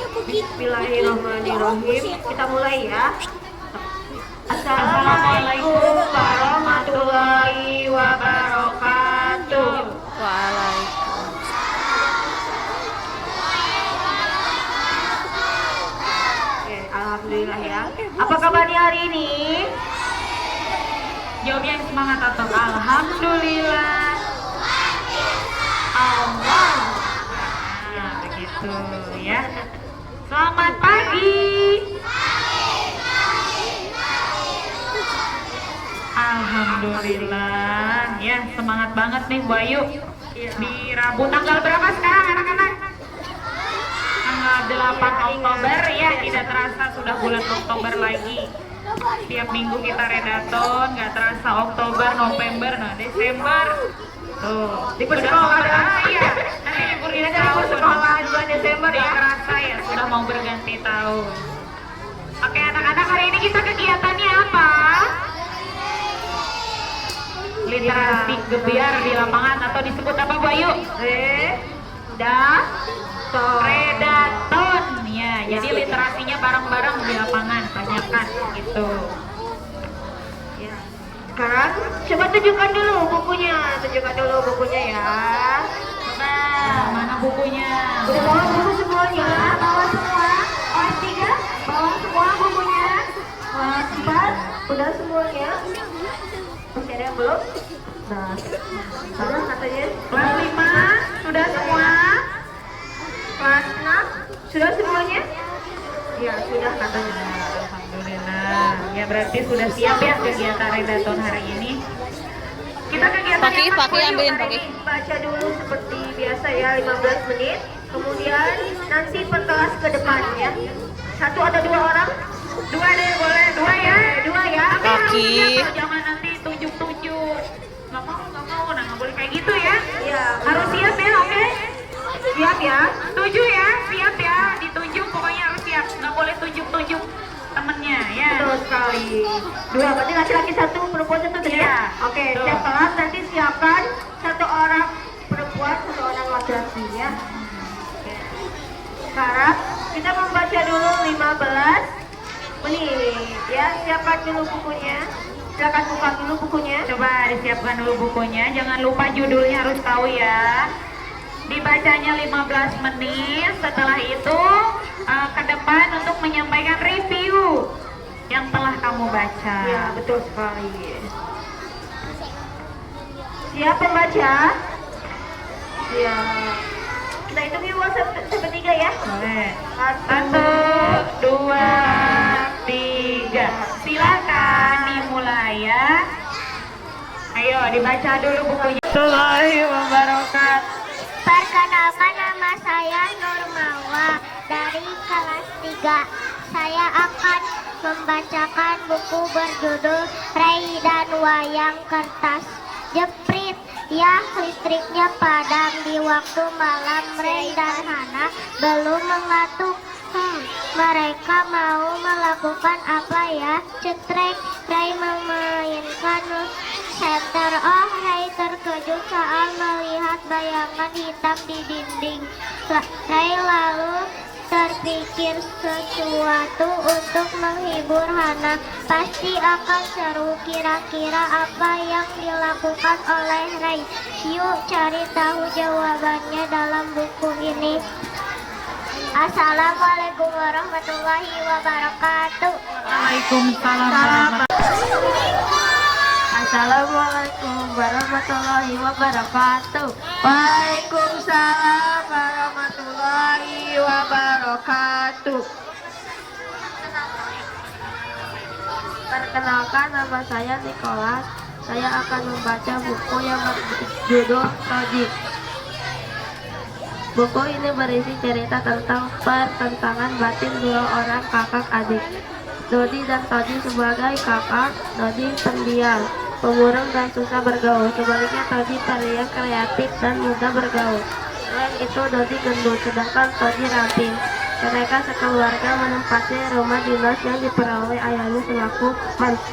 Bismillahirrahmanirrahim. Kita mulai ya. Assalamualaikum warahmatullahi wabarakatuh. Oke, alhamdulillah ya. Apa kabarnya hari ini? Jawabnya yang semangat atau alhamdulillah. Allah. Nah, begitu ya. Selamat pagi. Alhamdulillah ya, semangat banget nih Bu Ayu. Di Rabu tanggal berapa sekarang anak-anak? Tanggal 8 Oktober ya, tidak terasa sudah bulan Oktober lagi. Tiap minggu kita redaton, nggak terasa Oktober, November, nah Desember. Tuh, libur sekolah ya. Nanti libur sekolah 2 Desember ya. Terasa ya, sudah mau berganti tahun. Oke anak-anak, hari ini kita kegiatannya apa? Literasi gebiar di lapangan atau disebut apa Bu Ayu? Redaton ya. Jadi literasinya bareng-bareng di lapangan, tanyakan gitu. Ya. Sekarang coba tunjukkan dulu bukunya, ya. Coba mana bukunya? Udah bawa buku semuanya? Bawa semua? Kelas 3? Bawa semua bukunya? Kelas 4? Udah semuanya? Masih ada yang belum? Nah, sudah katanya. Kelas 5 sudah semua? Kelas 6 sudah semuanya? Ya sudah katanya. Alhamdulillah. Ya berarti sudah siap ya kegiatan redaton hari ini. Kita kegiatan Pakai ambilin pakai. Baca dulu seperti biasa ya 15 menit. Kemudian nanti per kelas ke depannya. Satu atau 2 orang? 2 deh boleh. 2 ya. 2 ya. Kaki. Jangan nanti tunjuk-tunjuk. Nggak mau, nah nggak boleh kayak gitu ya. Iya. Harus siap ya, oke? Siap ya. Setuju ya, siap ya. Ditunjuk pokoknya harus siap. Nggak boleh tunjuk-tunjuk temennya ya. Betul sekali. 2, berarti laki-laki 1, perempuan 1 tadi ya. Oke, setiap kelas nanti siapkan 1 orang perempuan, 1 orang laki-laki ya. Oke. Sekarang kita membaca dulu 15 menit ya. Siapkan dulu bukunya. Silakan buka dulu bukunya. Coba disiapkan dulu bukunya. Jangan lupa judulnya harus tahu ya. Dibacanya 15 menit. Setelah itu ke depan untuk menyampaikan review yang telah kamu baca. Ya, betul sekali. Siap pembaca? Ya. Kita hitung yuk sampai 3 ya. Boleh. 1, 2, 3. Silakan dimulai ya. Ayo dibaca dulu bukunya. Assalamualaikum warahmatullahi wabarakatuh. Perkenalkan, nama saya Nur Mawa dari kelas 3. Saya akan membacakan buku berjudul Ray dan Wayang Kertas. Jeprit, ya listriknya padam di waktu malam. Ray dan Hana belum mengantuk. Mereka mau melakukan apa ya? Cetrek, Ray memainkan senter. Oh, Ray terkejut saat melihat bayangan hitam di dinding. Ray lalu terpikir sesuatu untuk menghibur Hana. Pasti akan seru. Kira-kira apa yang dilakukan oleh Ray? Yuk cari tahu jawabannya dalam buku ini. Assalamualaikum warahmatullahi wabarakatuh. Waalaikumsalam. Assalamualaikum warahmatullahi wabarakatuh. Waalaikumsalam warahmatullahi wabarakatuh. Perkenalkan, nama saya Nicholas. Saya akan membaca buku yang berjudul Logic. Buku ini berisi cerita tentang pertentangan batin 2 orang kakak adik. Dodi dan Todi sebagai kakak. Dodi pendiam, pemurung dan susah bergaul. Sebaliknya Todi terlihat kreatif dan mudah bergaul. Selain itu Dodi gendut, sedangkan Todi ramping. Mereka sekeluarga menempati rumah dinas yang diperoleh ayahnya selaku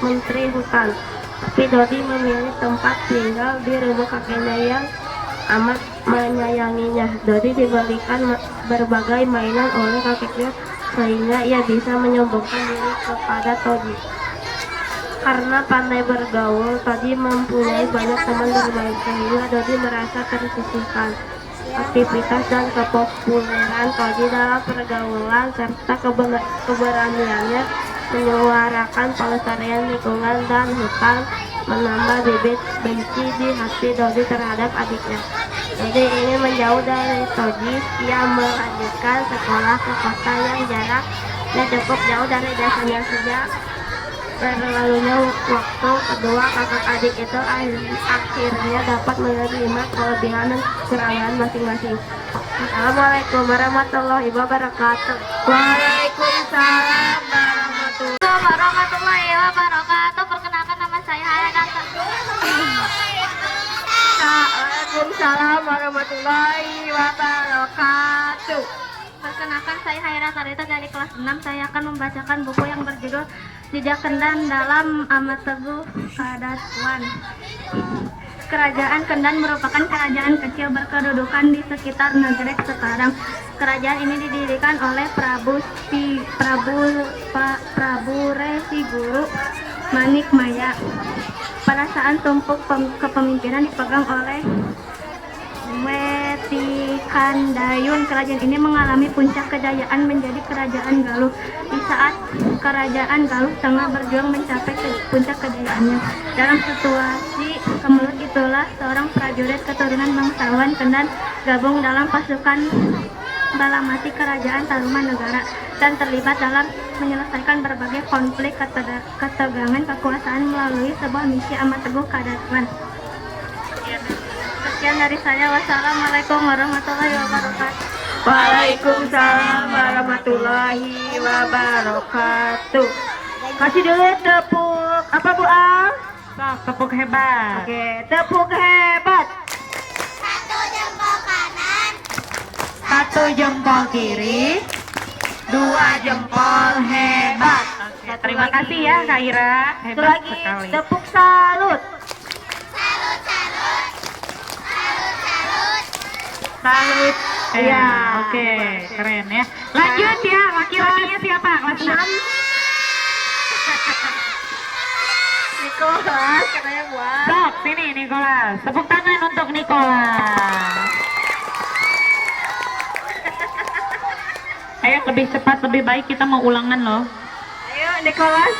menteri hutan. Tapi Dodi memilih tempat tinggal di rumah kakeknya yang amat menyayanginya. Dodi diberikan berbagai mainan oleh kakeknya sehingga ia bisa menyombongkan diri kepada Todi. Karena pandai bergaul, Todi mempunyai banyak teman bermain sehingga Dodi merasa tersisihkan. Aktivitas dan kepopuleran Todi dalam pergaulan serta keberaniannya menyuarakan pelestarian lingkungan dan hutan menambah bibit benci di hati Dodi terhadap adiknya. Dodi ingin menjauh dari Todi. Ia melanjutkan sekolah ke kota yang jaraknya cukup jauh dari desanya. Sejak berlalunya waktu, kedua kakak adik itu akhirnya dapat menerima kelebihan dan kekurangan masing-masing. Assalamualaikum warahmatullahi wabarakatuh. Waalaikumsalam warahmatullahi wabarakatuh. Perkenalkan, nama saya Hayanata. Waalaikumsalam warahmatullahi wabarakatuh. Perkenalkan, saya Haira Tarita dari kelas 6. Saya akan membacakan buku yang berjudul Jejak Kendan dalam Amat Teguh Kadatuan. Kerajaan Kendan merupakan kerajaan kecil berkedudukan di sekitar Nagreg sekarang. Kerajaan ini didirikan oleh Prabu Resi Guru Manik Maya. Pada saat tumpuk kepemimpinan dipegang oleh Wetikandayun, kerajaan ini mengalami puncak kejayaan menjadi kerajaan Galuh. Di saat kerajaan Galuh tengah berjuang mencapai puncak kejayaannya, dalam situasi kemelut itulah seorang prajurit keturunan bangsawan Kendan gabung dalam pasukan Balamati kerajaan Tarumanegara dan terlibat dalam menyelesaikan berbagai konflik ketegangan kekuasaan melalui sebuah misi amat teguh kadatuan. Sekian dari saya. Wassalamualaikum warahmatullahi wabarakatuh. Waalaikumsalam warahmatullahi wabarakatuh. Kasih dulu tepuk apa Bu Al? Sok, tepuk hebat. Oke, tepuk hebat. Satu jempol kiri, dua jempol hebat. Oke, terima kasih ya Kak Ira, Satu hebat lagi, sekali. tepuk salut. Salut. Iya. Oke, keren ya. Lanjut ya, laki-lakinya siapa? Kelas 6. Nikolas katanya buat. Sok, sini Nicholas. Tepuk tangan untuk Nicholas. Ayo lebih cepat, lebih baik, kita mau ulangan loh. Ayo Nikolas.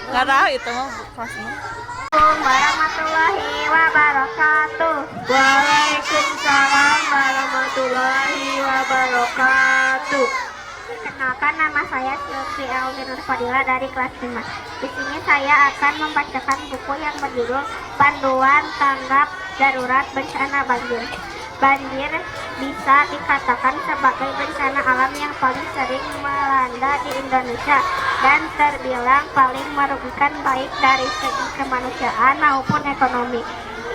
Gak tahu itu mah kelasnya. Assalamualaikum warahmatullahi wabarakatuh. Waalaikumsalam warahmatullahi wabarakatuh. Perkenalkan, nama saya Sylvi Elvin Fadila dari kelas 5. Di sini saya akan membacakan buku yang berjudul Panduan Tanggap Darurat Bencana Banjir. Banjir bisa dikatakan sebagai bencana alam yang paling sering melanda di Indonesia dan terbilang paling merugikan baik dari segi kemanusiaan maupun ekonomi.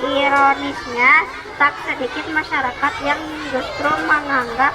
Ironisnya, tak sedikit masyarakat yang justru menganggap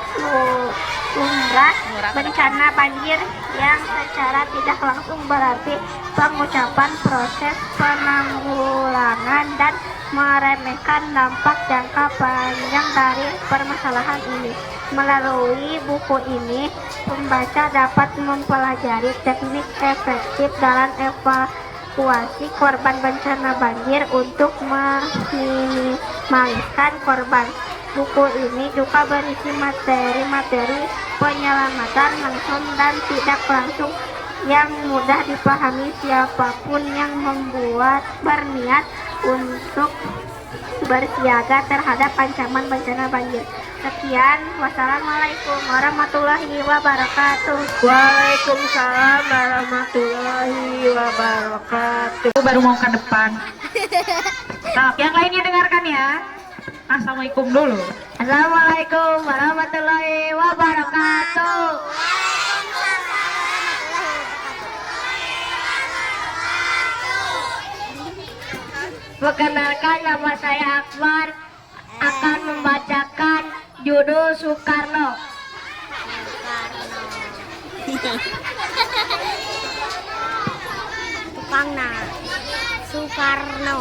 lumrah bencana banjir yang secara tidak langsung berarti pengucapan proses penanggulangan dan meremehkan dampak jangka panjang dari permasalahan ini. Melalui buku ini, pembaca dapat mempelajari teknik efektif dalam evakuasi korban bencana banjir untuk meminimaliskan korban. Buku ini juga berisi materi-materi penyelamatan langsung dan tidak langsung yang mudah dipahami siapapun yang berniat untuk bersiaga terhadap ancaman bencana banjir. Sekian, wassalamualaikum warahmatullahi wabarakatuh. Waalaikumsalam warahmatullahi wabarakatuh. Aku baru mau ke depan. Nah, yang lainnya dengarkan ya. Assalamualaikum dulu. Assalamualaikum warahmatullahi wabarakatuh. Perkenalkan, nama saya Akbar, akan membacakan judul Soekarno. Soekarno.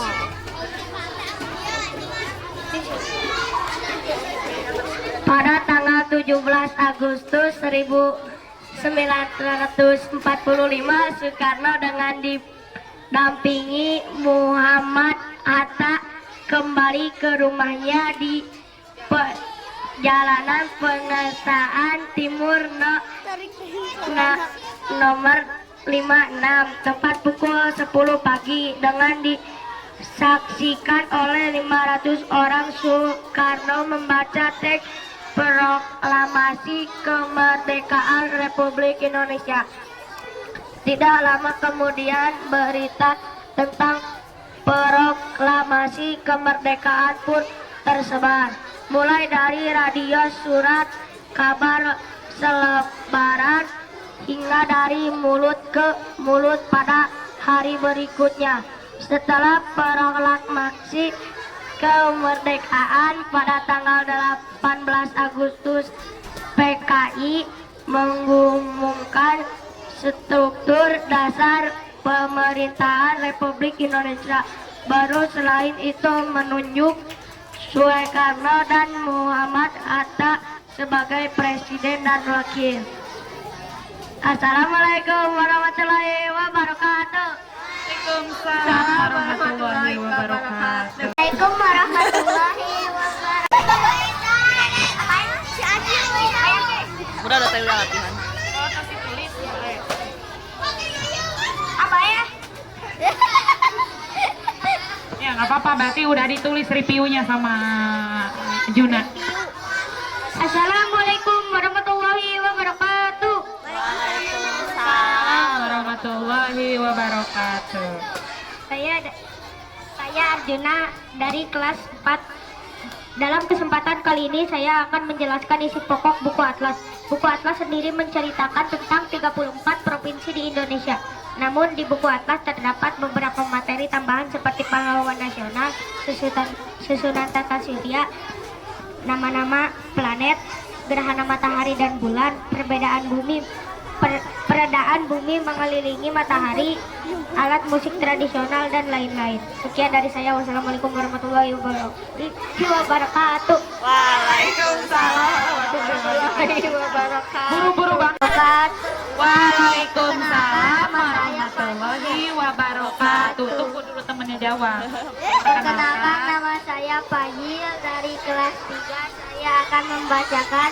Pada tanggal 17 Agustus 1945, Soekarno dengan didampingi Muhammad Hatta kembali ke rumahnya di Jalanan Pengesaan Timur nomor 56 tepat pukul 10 pagi dengan disaksikan oleh 500 orang. Soekarno membaca teks proklamasi kemerdekaan Republik Indonesia. Tidak lama kemudian berita tentang proklamasi kemerdekaan pun tersebar, mulai dari radio, surat kabar, selebaran, hingga dari mulut ke mulut pada hari berikutnya. Setelah proklamasi kemerdekaan pada tanggal 18 Agustus, PKI mengumumkan struktur dasar pemerintahan Republik Indonesia baru. Selain itu menunjuk Soekarno dan Muhammad Hatta sebagai presiden dan wakil. Assalamualaikum warahmatullahi wabarakatuh. Waalaikumsalam warahmatullahi wabarakatuh. Assalamualaikum warahmatullahi wabarakatuh. Udah saya udah latihan. Apa ya? Ya nggak apa-apa, berarti udah ditulis reviewnya sama Juna. Assalamualaikum warahmatullahi wabarakatuh. Waalaikumsalam Warahmatullahi wabarakatuh. Saya Arjuna dari kelas 4. Dalam kesempatan kali ini saya akan menjelaskan isi pokok buku Atlas. Buku Atlas sendiri menceritakan tentang 34 provinsi di Indonesia. Namun di buku Atlas terdapat beberapa materi tambahan seperti pahlawan nasional, susunan tata surya, nama-nama planet, gerhana matahari dan bulan, peradaan bumi mengelilingi matahari, alat musik tradisional dan lain-lain. Sekian dari saya. Wassalamualaikum warahmatullahi wabarakatuh. Waalaikumsalam Warahmatullahi wabarakatuh. Buru-buru banget. Waalaikumsalam warahmatullahi wabarakatuh. Tunggu dulu temennya jawab. Perkenalkan, nama saya Fahil dari kelas 3. Saya akan membacakan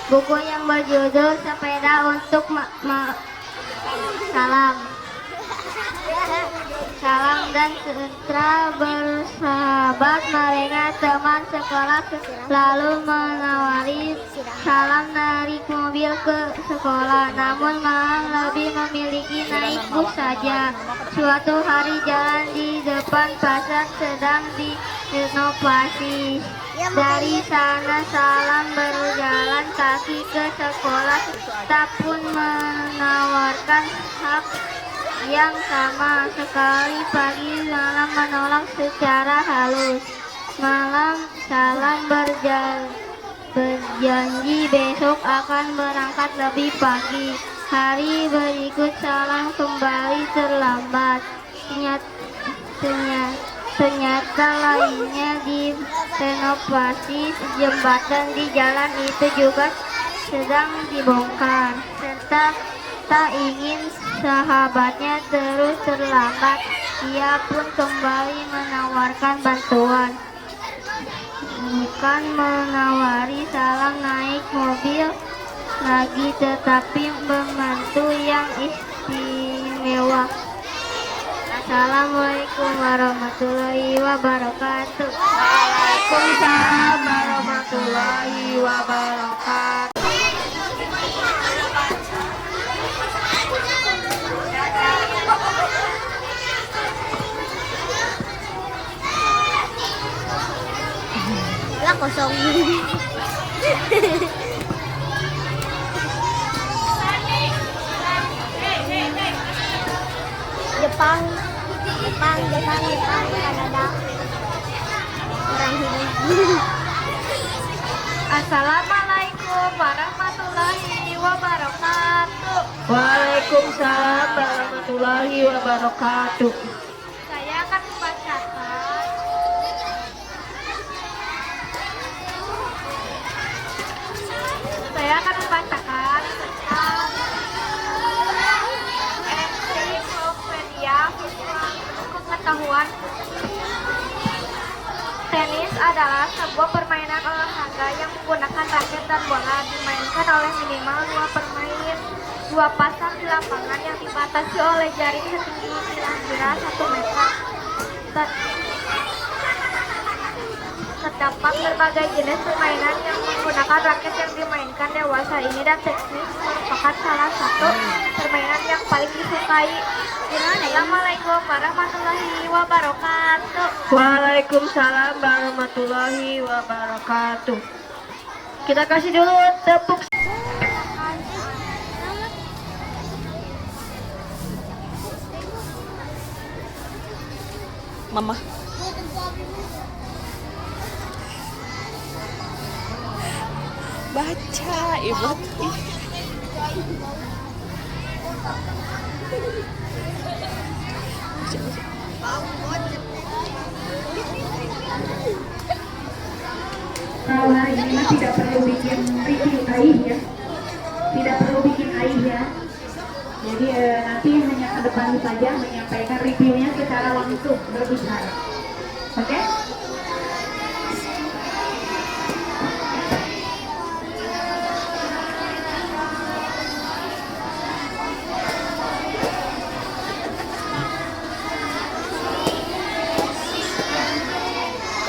buku yang berjudul Sepeda untuk Salam dan sejahtera bersahabat. Mereka teman sekolah lalu menawari salam naik mobil ke sekolah, namun malah lebih memiliki naik bus saja. Suatu hari jalan di depan pasar sedang direnovasi. Dari sana Salam berjalan kaki ke sekolah, tak pun menawarkan hak yang sama sekali. Pagi malam menolak secara halus. Malam Salam berjanji besok akan berangkat lebih pagi. Hari berikut Salam kembali terlambat. Ternyata lainnya di renovasi jembatan di jalan itu juga sedang dibongkar. Serta tak ingin sahabatnya terus terlambat, ia pun kembali menawarkan bantuan. Bukan menawari Salam naik mobil lagi, tetapi membantu yang istimewa. Assalamualaikum warahmatullahi wabarakatuh. Waalaikumsalam warahmatullahi wabarakatuh. Lah kosong. Jepang, Kanada, orang hidup. Assalamualaikum warahmatullahi wabarakatuh. Waalaikumsalam warahmatullahi wabarakatuh. Saya akan membacakan adalah sebuah permainan olahraga yang menggunakan raket dan bola dimainkan oleh minimal 2 pemain, 2 pasang di lapangan yang dibatasi oleh jaring setinggi kira-kira 1 meter. Terdapat berbagai jenis permainan yang menggunakan raket yang dimainkan dewasa ini dan teknis merupakan salah satu permainan yang paling disukai. Assalamualaikum warahmatullahi wabarakatuh. Waalaikumsalam warahmatullahi wabarakatuh. Kita kasih dulu tepuk. Mama. Baca, ibu. Kalau hari ini mah tidak perlu bikin review aih ya, tidak perlu bikin aih ya. Jadi nanti hanya ke depan saja menyampaikan reviewnya secara langsung berbicara. Oke?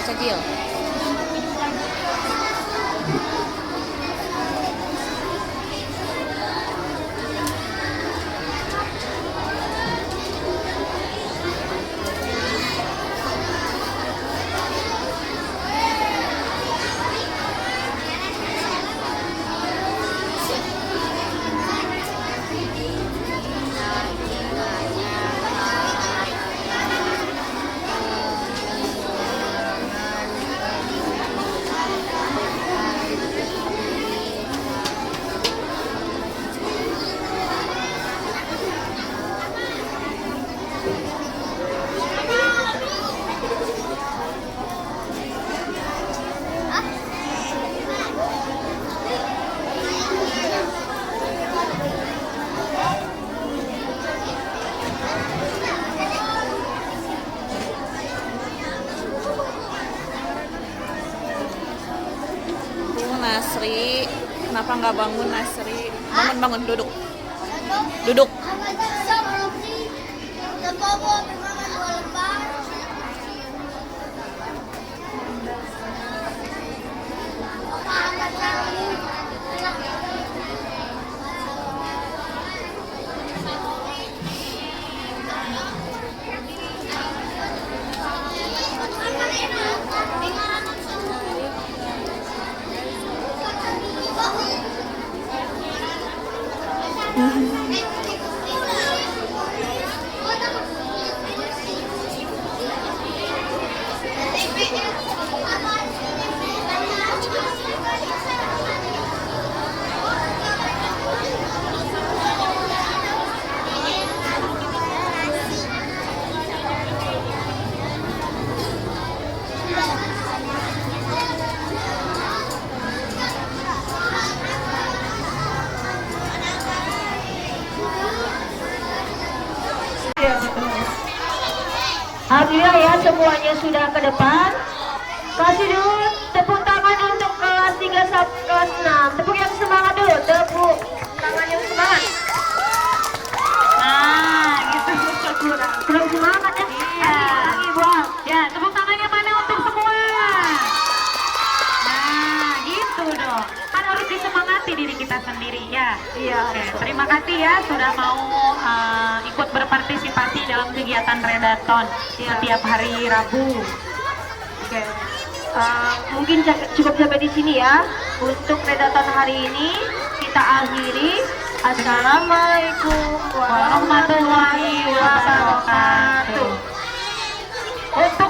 Kecil. Nasri, kenapa nggak bangun Nasri? Bangun, duduk. Duduk. Alhamdulillah ya, semuanya sudah ke depan. Kasih dulu tepuk tangan untuk kelas 3 sampai kelas 6. Tepuk yang semangat dulu, tepuk tangan yang semangat. Nah, gitu kurang. Kurang semangat ya? Iya. Lagi buang. Ya, tepuk tangannya mana untuk semua? Nah, gitu dong. Kan harus disemangati diri kita sendiri ya. Iya. Oke, terima kasih ya sudah mau ikut berpartisipasi dalam kegiatan Redaton setiap hari Rabu. Oke. Mungkin cukup sampai di sini ya. Untuk Redaton hari ini kita akhiri. Assalamualaikum warahmatullahi wabarakatuh. Untuk